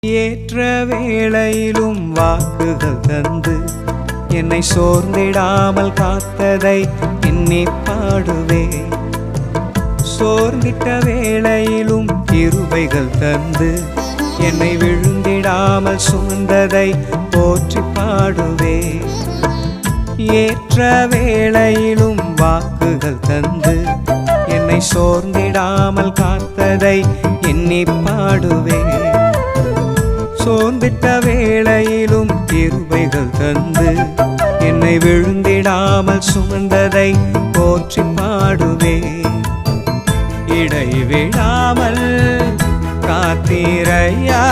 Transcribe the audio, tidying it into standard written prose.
ஏற்ற வேளையிலும் வாக்குகள் தந்து என்னை சோர்ந்திடாமல் காத்ததை எண்ணி பாடுவே. சோர்ந்திட்ட வேளையிலும் கிருபைகள் தந்து என்னை விழுந்திடாமல் சுமந்ததை போற்றி பாடுவே. ஏற்ற வேளையிலும் வாக்குகள் தந்து என்னை சோர்ந்திடாமல் காத்ததை எண்ணி பாடுவே. சோர்ந்திட்ட வேளையிலும் கிருபைகள் தந்து என்னை விழுந்திடாமல் சுமந்ததை போற்றி பாடுவே. இடைவிடாமல் காத்தீரையா,